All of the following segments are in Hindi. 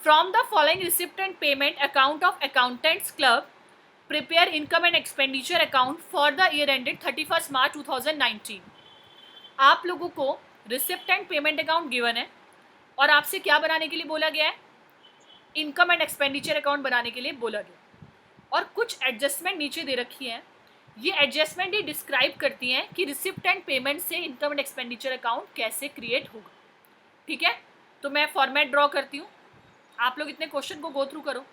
From the following receipt and payment account of accountants club prepare income and expenditure account for the year ended 31 मार्च 2019। आप लोगों को receipt and payment account given है और आपसे क्या बनाने के लिए बोला गया है, इनकम एंड एक्सपेंडिचर अकाउंट बनाने के लिए बोला गया, और कुछ एडजस्टमेंट नीचे दे रखी है। ये एडजस्टमेंट ही डिस्क्राइब करती हैं कि रिसिप्ट एंड पेमेंट से इनकम एंड एक्सपेंडिचर अकाउंट कैसे क्रिएट होगा। ठीक है, तो मैं फॉर्मेट ड्रॉ करती हूँ, आप लोग इतने क्वेश्चन को गो थ्रू करो।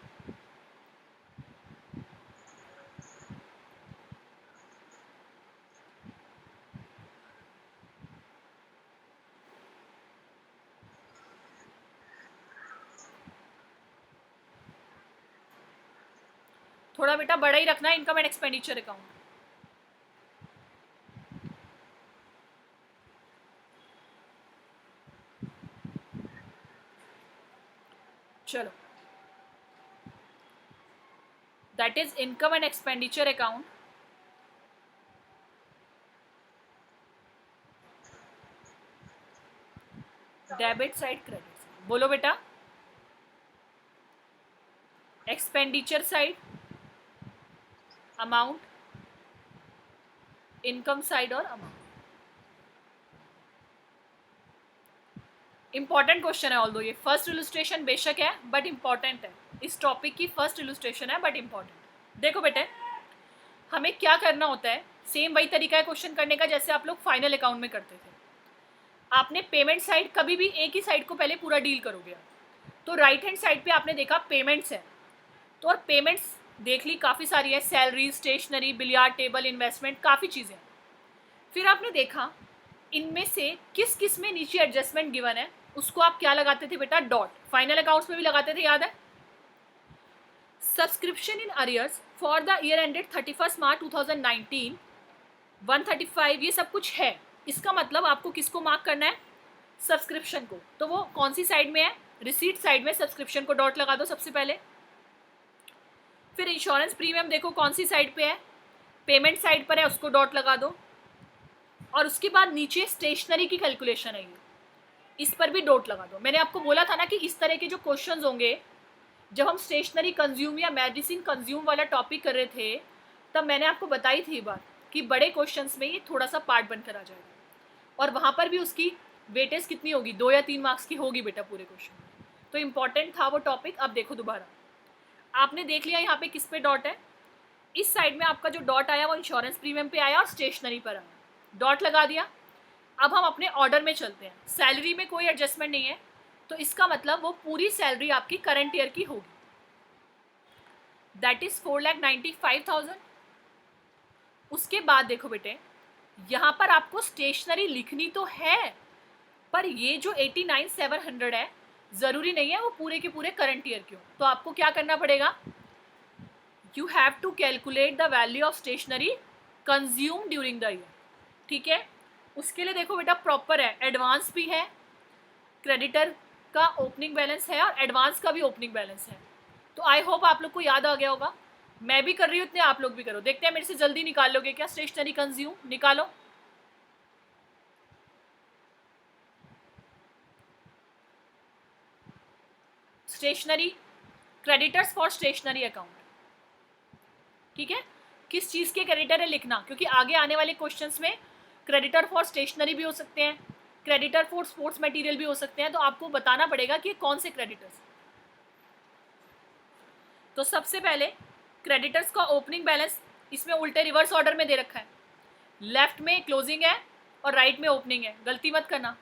थोड़ा बेटा बड़ा ही रखना है इनकम एंड एक्सपेंडिचर अकाउंट। चलो, that is income and expenditure account. Debit side, credit side, बोलो बेटा। Expenditure side amount, income side और अमाउंट। इंपॉर्टेंट क्वेश्चन है, ऑल्दो ये फर्स्ट इलुस्ट्रेशन बेशक है बट इंपॉर्टेंट है। इस टॉपिक की फर्स्ट इलुस्ट्रेशन है बट इंपॉर्टेंट। देखो बेटे, हमें क्या करना होता है, सेम वही तरीका है क्वेश्चन करने का जैसे आप लोग फाइनल अकाउंट में करते थे। आपने पेमेंट साइड कभी भी एक ही साइड को पहले पूरा डील करोगे। तो राइट हैंड साइड पे आपने देखा पेमेंट्स है, तो और पेमेंट्स देख ली काफ़ी सारी है, salary, stationery, billiard table, investment, काफ़ी चीज़ें। फिर आपने देखा इनमें से किस किस में नीचे एडजस्टमेंट गिवन है, उसको आप क्या लगाते थे बेटा, डॉट। फाइनल अकाउंट्स में भी लगाते थे, याद है। Subscription in arrears for the year ended 31 मार्च 2019 135, ये सब कुछ है। इसका मतलब आपको किसको मार्क करना है, सब्सक्रिप्शन को। तो वो कौन सी साइड में है, रिसीट साइड में सब्सक्रिप्शन को डॉट लगा दो सबसे पहले। फिर इंश्योरेंस प्रीमियम देखो कौन सी साइड पे है, पेमेंट साइड पर है, उसको डॉट लगा दो। और उसके बाद नीचे स्टेशनरी की कैलकुलेशन है, ये इस पर भी डॉट लगा दो। मैंने आपको बोला था ना कि इस तरह के जो क्वेश्चंस होंगे, जब हम स्टेशनरी कंज्यूम या मेडिसिन कंज्यूम वाला टॉपिक कर रहे थे, तब मैंने आपको बताई थी बात कि बड़े क्वेश्चंस में ये थोड़ा सा पार्ट बनकर आ जाएगा, और वहाँ पर भी उसकी वेटेज कितनी होगी, 2 या 3 मार्क्स की होगी बेटा पूरे क्वेश्चन। तो इम्पॉर्टेंट था वो टॉपिक। अब देखो दोबारा, आपने देख लिया यहाँ पे किस पे डॉट है, इस साइड में आपका जो डॉट आया वो इंश्योरेंस प्रीमियम पे आया और स्टेशनरी पर आया, डॉट लगा दिया। अब हम अपने ऑर्डर में चलते हैं। सैलरी में कोई एडजस्टमेंट नहीं है, तो इसका मतलब वो पूरी सैलरी आपकी करंट ईयर की होगी, दैट इज 4,95,000। उसके बाद देखो बेटे, यहाँ पर आपको स्टेशनरी लिखनी तो है, पर ये जो 89,700 है, ज़रूरी नहीं है वो पूरे के पूरे करंट ईयर के हो। तो आपको क्या करना पड़ेगा, you have to calculate the value of stationery consume during the year. ठीक है, उसके लिए देखो बेटा प्रॉपर है, एडवांस भी है, क्रेडिटर का ओपनिंग बैलेंस है और एडवांस का भी ओपनिंग बैलेंस है। तो आई होप आप लोग को याद आ गया होगा। मैं भी कर रही हूँ, इतने आप लोग भी करो। देखते हैं मेरे से जल्दी निकाल लोगे क्या, स्टेशनरी कंज्यूम निकालो। Stationery, creditors for stationery account. ठीक है, किस चीज़ के क्रेडिटर है लिखना, क्योंकि आगे आने वाले क्वेश्चंस में क्रेडिटर फॉर स्टेशनरी भी हो सकते हैं, क्रेडिटर फॉर स्पोर्ट्स मटेरियल भी हो सकते हैं। तो आपको बताना पड़ेगा कि कौन से क्रेडिटर्स। तो सबसे पहले क्रेडिटर्स का ओपनिंग बैलेंस इसमें उल्टे रिवर्स ऑर्डर में दे रखा है, लेफ्ट में क्लोजिंग है और राइट में ओपनिंग है, गलती मत करना।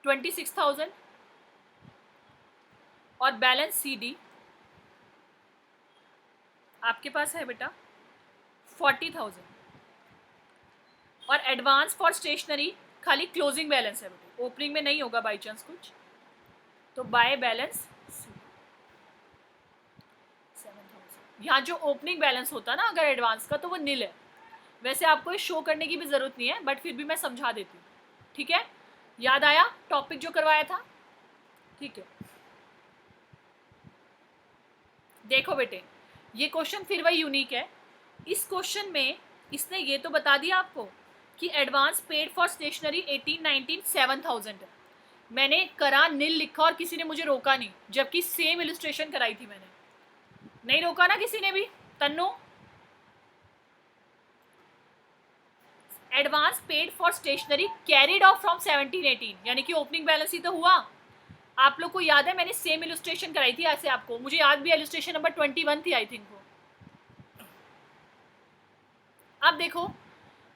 26,000 और बैलेंस CD आपके पास है बेटा 40,000, और एडवांस फॉर स्टेशनरी खाली क्लोजिंग बैलेंस है बेटा, ओपनिंग में नहीं होगा बाई चांस कुछ, तो बाय बैलेंस 7,000। यहाँ जो ओपनिंग बैलेंस होता ना अगर एडवांस का, तो वो नील है। वैसे आपको शो करने की भी ज़रूरत नहीं है, बट फिर भी मैं समझा देती हूँ। ठीक है, याद आया टॉपिक जो करवाया था। ठीक है, देखो बेटे, ये क्वेश्चन फिर वही यूनिक है। इस क्वेश्चन में इसने ये तो बता दिया आपको कि एडवांस पेड फॉर स्टेशनरी 18, 19, 7,000 है। मैंने करा नील लिखा और किसी ने मुझे रोका नहीं, जबकि सेम इलस्ट्रेशन कराई थी मैंने। नहीं रोका ना किसी ने भी। Tannu, advance paid for stationery carried off from 17, 18, यानी कि ओपनिंग बैलेंस ही तो हुआ। आप लोग को याद है मैंने सेम इलस्ट्रेशन कराई थी ऐसे आपको, मुझे याद भी इलस्ट्रेशन नंबर 21 थी आई थिंक वो। अब देखो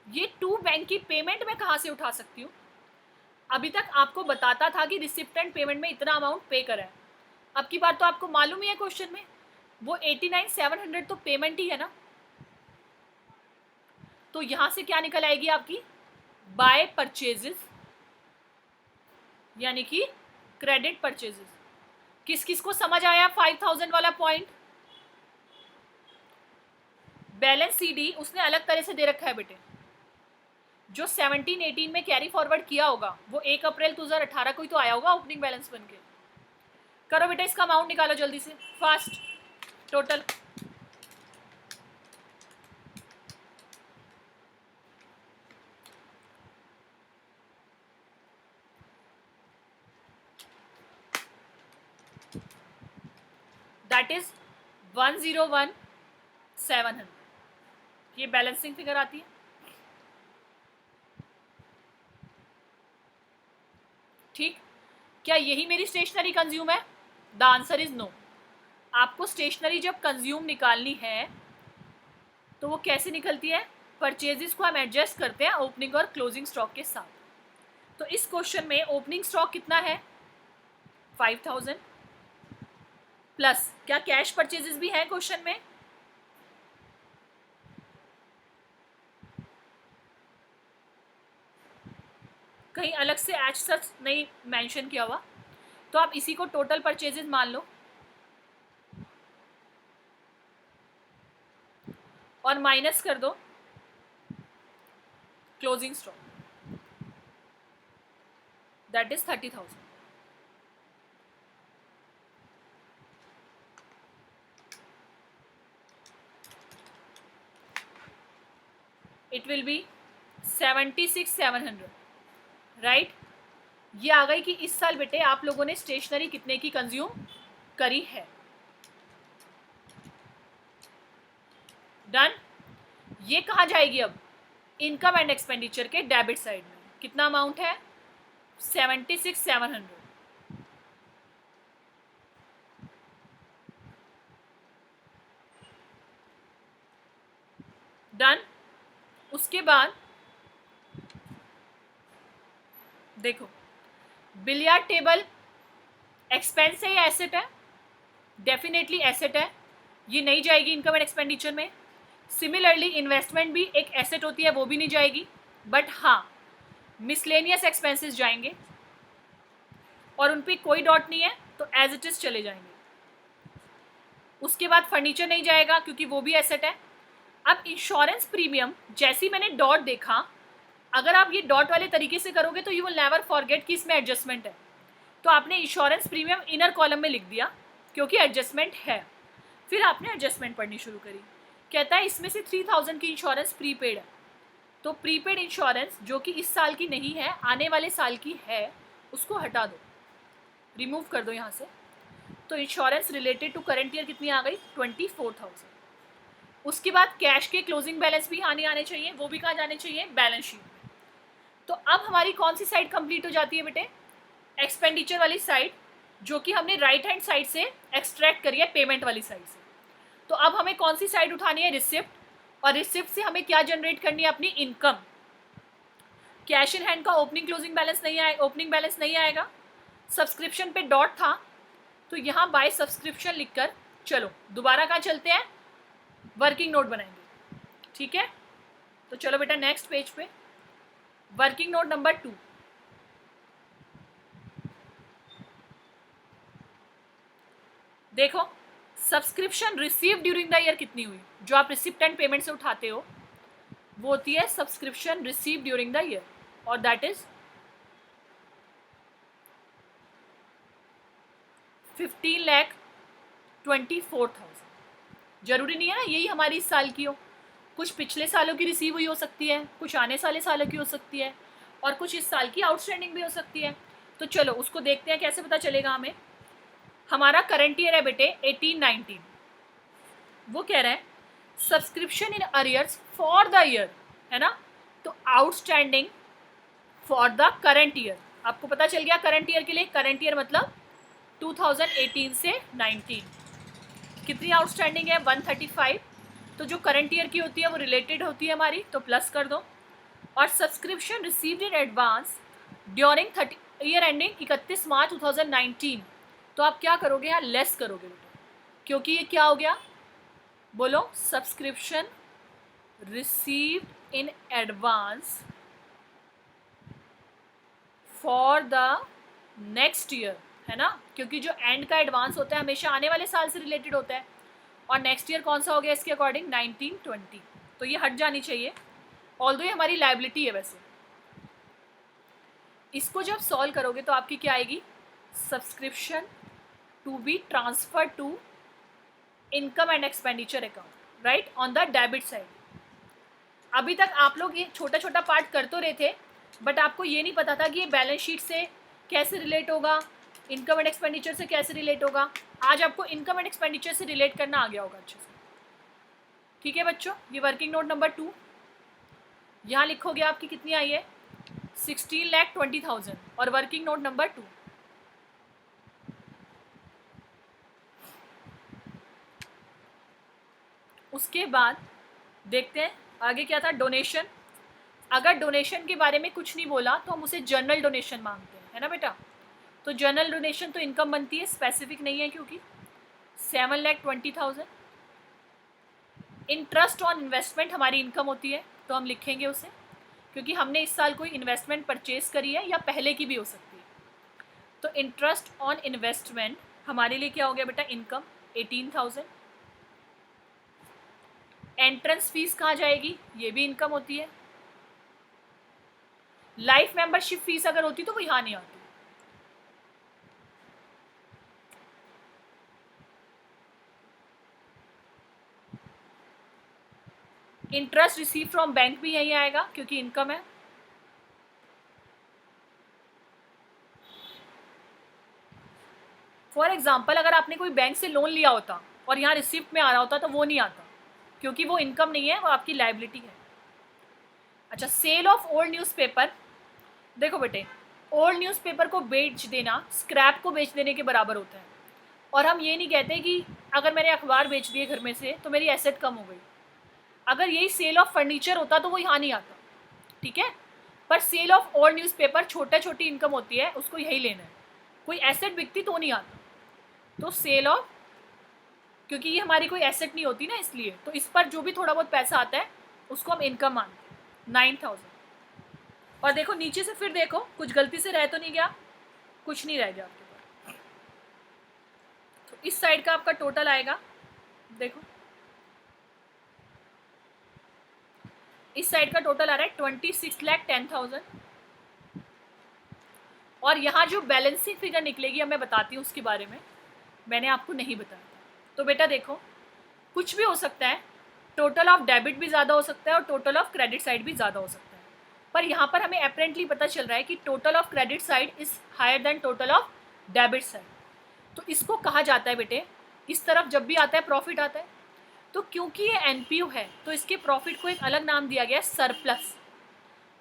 ये टू बैंक की पेमेंट मैं कहाँ से उठा सकती हूँ। अभी तक आपको बताता था कि रिसिप्टेंट पेमेंट में इतना अमाउंट पे करा है। अब की बार तो आपको मालूम ही है क्वेश्चन में वो 89,700 तो पेमेंट ही है ना। तो यहां से क्या निकल आएगी आपकी बाय परचेजेस, यानी कि क्रेडिट परचेजेस। किस किस को समझ आया 5,000 वाला पॉइंट? बैलेंस सीडी उसने अलग तरह से दे रखा है बेटे। जो 17, 18 में कैरी फॉरवर्ड किया होगा वो 1 अप्रैल 2018 को ही तो आया होगा ओपनिंग बैलेंस बन के। करो बेटा इसका अमाउंट निकालो जल्दी से फास्ट। Total that is 101,700। ये बैलेंसिंग फिगर आती है। ठीक, क्या यही मेरी स्टेशनरी कंज्यूम है? The answer is no. आपको स्टेशनरी जब कंज्यूम निकालनी है तो वो कैसे निकलती है? परचेजेस को हम एडजस्ट करते हैं ओपनिंग और क्लोजिंग स्टॉक के साथ। तो इस क्वेश्चन में ओपनिंग स्टॉक कितना है? 5,000 प्लस क्या कैश परचेजेस भी है क्वेश्चन में? कहीं अलग से एच सच नहीं मेंशन किया हुआ, तो आप इसी को टोटल परचेजेस मान लो और माइनस कर दो closing stock, that is 30,000। It will be 76,700, right. ये आ गई कि इस साल बेटे आप लोगों ने स्टेशनरी कितने की कंज्यूम करी है। डन। ये कहाँ जाएगी अब? इनकम एंड एक्सपेंडिचर के डेबिट साइड में। कितना अमाउंट है? 76,700। डन। उसके बाद देखो बिलियर्ड टेबल एक्सपेंस है या एसेट है? डेफिनेटली एसेट है, ये नहीं जाएगी इनकम एंड एक्सपेंडिचर में। सिमिलरली इन्वेस्टमेंट भी एक एसेट होती है, वो भी नहीं जाएगी। बट हाँ मिसलेनियस एक्सपेंसेस जाएंगे और उन पर कोई डॉट नहीं है तो एज इट इज चले जाएंगे। उसके बाद फर्नीचर नहीं जाएगा क्योंकि वो भी एसेट है। अब इंश्योरेंस प्रीमियम जैसे ही मैंने डॉट देखा, अगर आप ये डॉट वाले तरीके से करोगे तो यू विल नेवर फॉरगेट कि इसमें एडजस्टमेंट है। तो आपने इंश्योरेंस प्रीमियम इनर कॉलम में लिख दिया क्योंकि एडजस्टमेंट है। फिर आपने एडजस्टमेंट पढ़नी शुरू करी। कहता है इसमें से 3,000 की इंश्योरेंस प्रीपेड है, तो प्रीपेड इंश्योरेंस जो कि इस साल की नहीं है आने वाले साल की है उसको हटा दो, रिमूव कर दो यहाँ से। तो insurance related to current year कितनी आ गई? 24,000। उसके बाद कैश के क्लोजिंग बैलेंस भी आने चाहिए, वो भी कहाँ जाने चाहिए? बैलेंस शीट में। तो अब हमारी कौन सी साइड कंप्लीट हो जाती है बेटे? एक्सपेंडिचर वाली साइड, जो कि हमने राइट हैंड साइड से एक्सट्रैक्ट करी है पेमेंट वाली साइड से। तो अब हमें कौन सी साइड उठानी है? रिसिप्ट। और रिसिप्ट से हमें क्या जनरेट करनी है? अपनी इनकम। कैश इन हैंड का ओपनिंग क्लोजिंग बैलेंस नहीं आएगा, ओपनिंग बैलेंस नहीं आएगा। सब्सक्रिप्शन पे डॉट था तो यहाँ बाय सब्सक्रिप्शन लिखकर चलो दोबारा कहाँ चलते हैं? वर्किंग नोट बनाएंगे। ठीक है, तो चलो बेटा नेक्स्ट पेज पे वर्किंग नोट नंबर 2। देखो subscription receive during the year कितनी हुई? जो आप रिसिप्टेंट पेमेंट से उठाते हो वो होती है subscription receive during the year, और दैट इज 15,24,000। जरूरी नहीं है ना यही हमारी इस साल की हो, कुछ पिछले सालों की रिसीव हुई हो सकती है, कुछ आने वाले सालों की हो सकती है, और कुछ इस साल की आउटस्टैंडिंग भी हो सकती है। तो चलो उसको देखते हैं कैसे पता चलेगा हमें। हमारा करंट ईयर है बेटे 18-19। वो कह रहा है subscription in arrears for the year, है ना। तो outstanding for the current year, आपको पता चल गया करंट ईयर के लिए। करंट ईयर मतलब 2018 से 19 कितनी आउटस्टैंडिंग है 135। तो जो करंट ईयर की होती है वो रिलेटेड होती है हमारी, तो प्लस कर दो। और subscription received in advance during year ending 31 मार्च 2019, तो आप क्या करोगे यहाँ लेस करोगे बेटा, क्योंकि ये क्या हो गया बोलो, subscription received in advance for the next year, है ना, क्योंकि जो एंड का एडवांस होता है हमेशा आने वाले साल से रिलेटेड होता है, और नेक्स्ट ईयर कौन सा हो गया इसके अकॉर्डिंग 1920, तो ये हट जानी चाहिए। ऑल्दो ये हमारी लायबिलिटी है वैसे। इसको जब सॉल्व करोगे तो आपकी क्या आएगी, subscription to be transfer to income and expenditure account, right, on the debit side. अभी तक आप लोग ये छोटा छोटा पार्ट कर तो रहे थे, बट आपको ये नहीं पता था कि ये बैलेंस शीट से कैसे रिलेट होगा, इनकम एंड एक्सपेंडिचर से कैसे रिलेट होगा। आज आपको इनकम एंड एक्सपेंडिचर से रिलेट करना आ गया होगा अच्छे से। ठीक है बच्चों, ये वर्किंग नोट नंबर 2 यहाँ लिखोगे, आपकी कितनी आई है 16,20,000, और वर्किंग नोट नंबर 2। उसके बाद देखते हैं आगे क्या था, डोनेशन। अगर डोनेशन के बारे में कुछ नहीं बोला तो हम उसे जनरल डोनेशन मांगते हैं, है ना बेटा। तो जनरल डोनेशन तो इनकम बनती है, स्पेसिफिक नहीं है क्योंकि 7,20,000। इंटरेस्ट ऑन इन्वेस्टमेंट हमारी इनकम होती है, तो हम लिखेंगे उसे, क्योंकि हमने इस साल कोई इन्वेस्टमेंट परचेज करी है या पहले की भी हो सकती है। तो इंटरेस्ट ऑन इन्वेस्टमेंट हमारे लिए क्या हो गया बेटा, इनकम 18,000। एंट्रेंस फीस कहाँ जाएगी, ये भी इनकम होती है। लाइफ मेंबरशिप फीस अगर होती तो वो यहाँ नहीं आती। इंटरेस्ट रिसीव फ्रॉम बैंक भी यहीं आएगा क्योंकि इनकम है। फॉर एग्जाम्पल अगर आपने कोई बैंक से लोन लिया होता और यहाँ रिसिप्ट में आ रहा होता तो वो नहीं आता, क्योंकि वो इनकम नहीं है, वो आपकी लायबिलिटी है। अच्छा, सेल ऑफ ओल्ड न्यूज़पेपर। देखो बेटे, ओल्ड न्यूज़पेपर को बेच देना स्क्रैप को बेच देने के बराबर होता है। और हम ये नहीं कहते कि अगर मैंने अखबार बेच दिए घर में से तो मेरी एसेट कम हो गई। अगर यही सेल ऑफ फर्नीचर होता तो वो यहाँ नहीं आता, ठीक है। पर सेल ऑफ ओल्ड न्यूज़पेपर छोटा छोटी इनकम होती है, उसको यही लेना है। कोई एसेट बिकती तो नहीं आता। तो सेल ऑफ, क्योंकि ये हमारी कोई एसेट नहीं होती ना, इसलिए तो इस पर जो भी थोड़ा बहुत पैसा आता है उसको हम इनकम मानते हैं, 9,000। और देखो नीचे से फिर देखो कुछ गलती से रह तो नहीं गया, कुछ नहीं रह गया आपके पास। तो इस साइड का आपका टोटल आएगा, देखो इस साइड का टोटल आ रहा है 26,10,000। और यहाँ जो बैलेंसिंग फिगर निकलेगी अब मैं बताती हूँ उसके बारे में, मैंने आपको नहीं बताया। तो बेटा देखो कुछ भी हो सकता है, टोटल ऑफ डेबिट भी ज़्यादा हो सकता है और टोटल ऑफ क्रेडिट साइड भी ज़्यादा हो सकता है। पर यहाँ पर हमें अपेरेंटली पता चल रहा है कि total of credit side is higher than total of debit side. तो इसको कहा जाता है बेटे, इस तरफ जब भी आता है प्रॉफिट आता है, तो क्योंकि ये एनपीयू है तो इसके प्रॉफिट को एक अलग नाम दिया गया है, सरप्लस।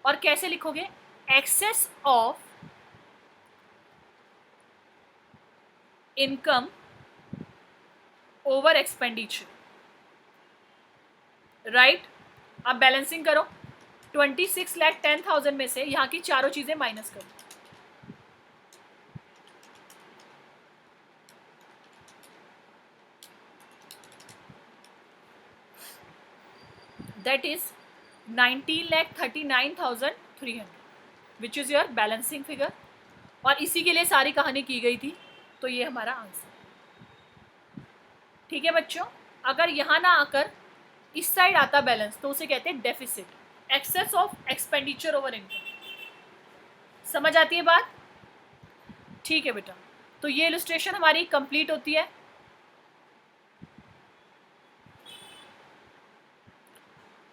और कैसे लिखोगे, excess of income over expenditure, right. अब बैलेंसिंग करो, 26,10,000 में से यहाँ की चारों चीजें माइनस करो। That is 19,39,300 which is your balancing figure. और इसी के लिए सारी कहानी की गई थी, तो ये हमारा आंसर। ठीक है बच्चों, अगर यहाँ ना आकर इस साइड आता बैलेंस तो उसे कहते हैं deficit, excess of expenditure over income. समझ आती है बात? ठीक है बेटा, तो ये इलस्ट्रेशन हमारी कंप्लीट होती है।